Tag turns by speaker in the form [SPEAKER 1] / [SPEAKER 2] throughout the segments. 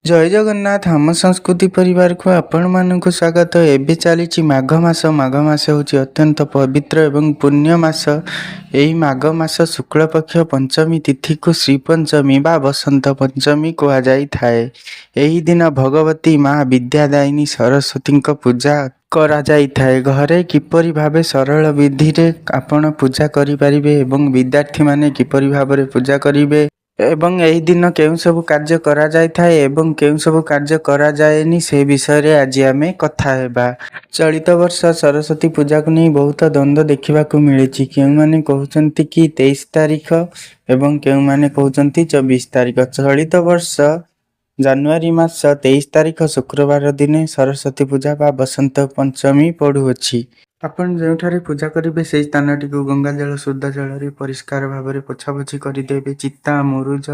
[SPEAKER 1] ଜୟ ଜଗନ୍ନାଥ। ଆମ ସଂସ୍କୃତି ପରିବାରକୁ ଆପଣମାନଙ୍କୁ ସ୍ୱାଗତ। ଏବେ ଚାଲିଛି ମାଘ ମାସ। ମାଘ ମାସ ହେଉଛି ଅତ୍ୟନ୍ତ ପବିତ୍ର ଏବଂ ପୁଣ୍ୟ ମାସ। ଏହି ମାଘ ମାସ ଶୁକ୍ଳପକ୍ଷ ପଞ୍ଚମୀ ତିଥିକୁ ଶ୍ରୀ ପଞ୍ଚମୀ ବା ବସନ୍ତ ପଞ୍ଚମୀ କୁହାଯାଇଥାଏ। ଏହି ଦିନ ଭଗବତୀ ମା ବିଦ୍ୟାଦାୟିନୀ ସରସ୍ୱତୀଙ୍କ ପୂଜା କରାଯାଇଥାଏ। ଘରେ କିପରି ଭାବେ ସରଳ ବିଧିରେ ଆପଣ ପୂଜା କରିପାରିବେ ଏବଂ ବିଦ୍ୟାର୍ଥୀମାନେ କିପରି ଭାବରେ ପୂଜା କରିବେ ଏବଂ ଏହି ଦିନ କେଉଁ ସବୁ କାର୍ଯ୍ୟ କରାଯାଇଥାଏ ଏବଂ କେଉଁ ସବୁ କାର୍ଯ୍ୟ କରାଯାଏନି ସେ ବିଷୟରେ ଆଜି ଆମେ କଥା ହେବା। ଚଳିତ ବର୍ଷ ସରସ୍ୱତୀ ପୂଜାକୁ ନେଇ ବହୁତ ଦ୍ୱନ୍ଦ୍ୱ ଦେଖିବାକୁ ମିଳିଛି। କେଉଁମାନେ କହୁଛନ୍ତି କି 23 ତାରିଖ ଏବଂ କେଉଁମାନେ କହୁଛନ୍ତି 24 ତାରିଖ। ଚଳିତ ବର୍ଷ ଜାନୁଆରୀ ମାସ 23 ତାରିଖ ଶୁକ୍ରବାର ଦିନେ ସରସ୍ୱତୀ ପୂଜା ବା ବସନ୍ତ ପଞ୍ଚମୀ ପଡ଼ୁଅଛି। ଆପଣ ଯେଉଁଠାରେ ପୂଜା କରିବେ ସେହି ସ୍ଥାନଟିକୁ ଗଙ୍ଗା ଜଳ ଶୁଦ୍ଧ ଜଳରେ ପରିଷ୍କାର ଭାବରେ ପୋଛାପୋଛି କରିଦେବେ। ଚିତା ମୁରୁଜ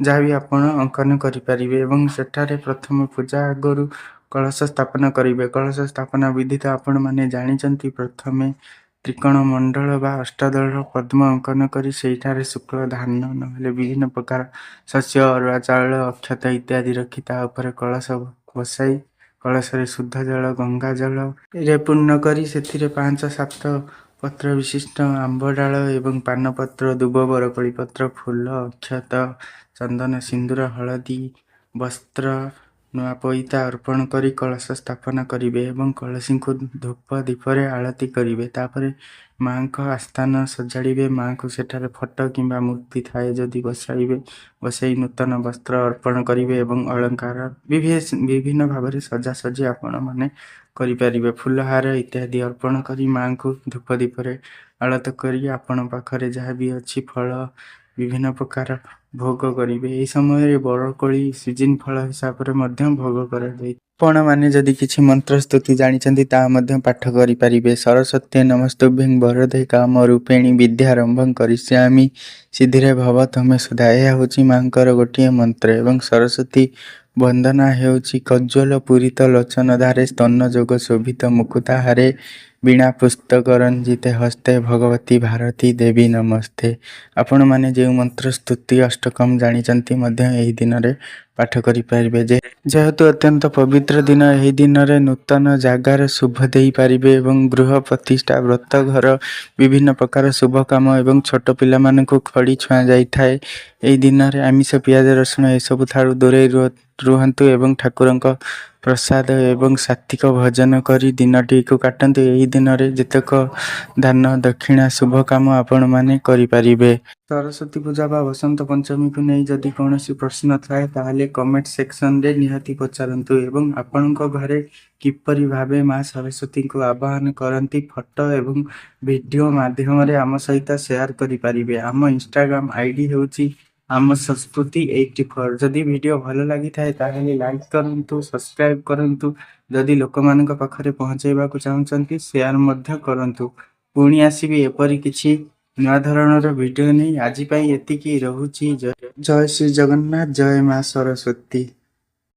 [SPEAKER 1] ଯାହା ବି ଆପଣ ଅଙ୍କନ କରିପାରିବେ ଏବଂ ସେଠାରେ ପ୍ରଥମ ପୂଜା ଆଗରୁ କଳସ ସ୍ଥାପନ କରିବେ। କଳସ ସ୍ଥାପନା ବିଧି ତ ଆପଣମାନେ ଜାଣିଛନ୍ତି। ପ୍ରଥମେ ତ୍ରିକୋଣ ମଣ୍ଡଳ ବା ଅଷ୍ଟଦଳର ପଦ୍ମ ଅଙ୍କନ କରି ସେଇଠାରେ ଶୁକ୍ଳ ଧାନ ନହେଲେ ବିଭିନ୍ନ ପ୍ରକାର ଶସ୍ୟ ଅରୁଆ ଚାଉଳ ଅକ୍ଷତ ଇତ୍ୟାଦି ରଖି ତା ଉପରେ କଳସ ବସାଇ କଳସରେ ଶୁଦ୍ଧ ଜଳ ଗଙ୍ଗା ଜଳରେ ପୂର୍ଣ୍ଣ କରି ସେଥିରେ 5-7 ପତ୍ର ବିଶିଷ୍ଟ ଆମ୍ବ ଡାଳ ଏବଂ ପାନପତ୍ର ଦୁବ ବରକୋଳି ପତ୍ର ଫୁଲ ଅକ୍ଷତ ଚନ୍ଦନ ସିନ୍ଦୁର ହଳଦୀ ବସ୍ତ୍ର ନୂଆ ପଇତା ଅର୍ପଣ କରି କଳସ ସ୍ଥାପନ କରିବେ ଏବଂ କଳସୀଙ୍କୁ ଧୂପ ଦୀପରେ ଆଳତି କରିବେ। ତାପରେ ମାଙ୍କ ଆସ୍ଥାନ ସଜାଡ଼ିବେ। ମାଙ୍କୁ ସେଠାରେ ଫଟୋ କିମ୍ବା ମୂର୍ତ୍ତି ଥାଏ ଯଦି ବସାଇ ନୂତନ ବସ୍ତ୍ର ଅର୍ପଣ କରିବେ ଏବଂ ଅଳଙ୍କାର ବିଭିନ୍ନ ଭାବରେ ସଜାସଜି ଆପଣମାନେ କରିପାରିବେ। ଫୁଲହାର ଇତ୍ୟାଦି ଅର୍ପଣ କରି ମାଙ୍କୁ ଧୂପ ଦୀପରେ ଆଳତ କରି ଆପଣ ପାଖରେ ଯାହା ବି ଅଛି ଫଳ ବିଭିନ୍ନ ପ୍ରକାର ଭୋଗ କରିବେ। ଏହି ସମୟରେ ବରକୋଳି ସିଜିନ୍ ଫଳ ହିସାବରେ ମଧ୍ୟ ଭୋଗ କରାଯାଏ। ଆପଣମାନେ ଯଦି କିଛି ମନ୍ତ୍ର ସ୍ତୁତି ଜାଣିଛନ୍ତି ତାହା ମଧ୍ୟ ପାଠ କରିପାରିବେ। ସରସ୍ୱତୀ ନମସ୍ତୁଭ୍ୟଂ ବରଦେ କାମ ରୂପେଣୀ ବିଦ୍ୟାରମ୍ଭଂ କରିଷ୍ୟାମି ସିଦ୍ଧିରେ ଭବ ତମେ ସୁଧା। ଏହା ହେଉଛି ମାଙ୍କର ଗୋଟିଏ ମନ୍ତ୍ର ଏବଂ ସରସ୍ୱତୀ ବନ୍ଦନା ହେଉଛି କଜ୍ଜ୍ୱଳ ପୂରିତ ଲୋଚନ ଧାରେ ସ୍ତନ ଯୋଗ ଶୋଭିତ ମୁକୁତାହାରେ ବୀଣା ପୁସ୍ତକ ରଞ୍ଜିତେ ହସ୍ତେ ଭଗବତୀ ଭାରତୀ ଦେବୀ ନମସ୍ତେ। ଆପଣମାନେ ଯେଉଁ ମନ୍ତ୍ର ସ୍ତୁତି ଅଷ୍ଟକମ ଜାଣିଛନ୍ତି ମଧ୍ୟ ଏହି ଦିନରେ ପାଠ କରିପାରିବେ। ଯେହେତୁ ଅତ୍ୟନ୍ତ ପବିତ୍ର ଦିନ, ଏହି ଦିନରେ ନୂତନ ଜାଗାରେ ଶୁଭ ଦେଇପାରିବେ ଏବଂ ଗୃହ ପ୍ରତିଷ୍ଠା ବ୍ରତ ଘର ବିଭିନ୍ନ ପ୍ରକାର ଶୁଭ କାମ ଏବଂ ଛୋଟ ପିଲାମାନଙ୍କୁ ଖଡ଼ି ଛୁଆଁ ଯାଇଥାଏ। ଏହି ଦିନରେ ଆମିଷ ପିଆଜ ରସୁଣ ଏସବୁ ଠାରୁ ଦୂରେଇ ରୁହନ୍ତୁ ଏବଂ ଠାକୁରଙ୍କ ପ୍ରସାଦ ଏବଂ ସାତ୍ତ୍ୱିକ ଭୋଜନ କରି ଦିନଟିକୁ କାଟନ୍ତୁ। ଏହି ଦିନରେ ଯେତେକ ଦାନ ଦକ୍ଷିଣା ଶୁଭ କାମ ଆପଣମାନେ କରିପାରିବେ। ସରସ୍ୱତୀ ପୂଜା ବା ବସନ୍ତ ପଞ୍ଚମୀକୁ ନେଇ ଯଦି କୌଣସି ପ୍ରଶ୍ନ ଥାଏ ତାହେଲେ କମେଣ୍ଟ ସେକ୍ସନରେ ନିହାତି ପଚାରନ୍ତୁ ଏବଂ ଆପଣଙ୍କ ଘରେ କିପରି ଭାବେ ମା ସରସ୍ୱତୀଙ୍କୁ ଆବାହନ କରନ୍ତି ଫଟୋ ଏବଂ ଭିଡ଼ିଓ ମାଧ୍ୟମରେ ଆମ ସହିତ ସେୟାର କରିପାରିବେ। ଆମ ଇନଷ୍ଟାଗ୍ରାମ ଆଇଡି ହେଉଛି ଆମ ସଂସ୍କୃତି 84। ଯଦି ଭିଡ଼ିଓ ଭଲ ଲାଗିଥାଏ ତାହେଲେ ଲାଇକ୍ କରନ୍ତୁ, ସବସ୍କ୍ରାଇବ୍ କରନ୍ତୁ। ଯଦି ଲୋକମାନଙ୍କ ପାଖରେ ପହଞ୍ଚାଇବାକୁ ଚାହୁଁଛନ୍ତି ସେୟାର ମଧ୍ୟ କରନ୍ତୁ। ପୁଣି ଆସିବି ଏପରି କିଛି ନୂଆ ଧରଣର ଭିଡ଼ିଓ ନେଇ। ଆଜି ପାଇଁ ଏତିକି ରହୁଛି। ଜୟ ଶ୍ରୀ ଜଗନ୍ନାଥ, ଜୟ ମା ସରସ୍ୱତୀ।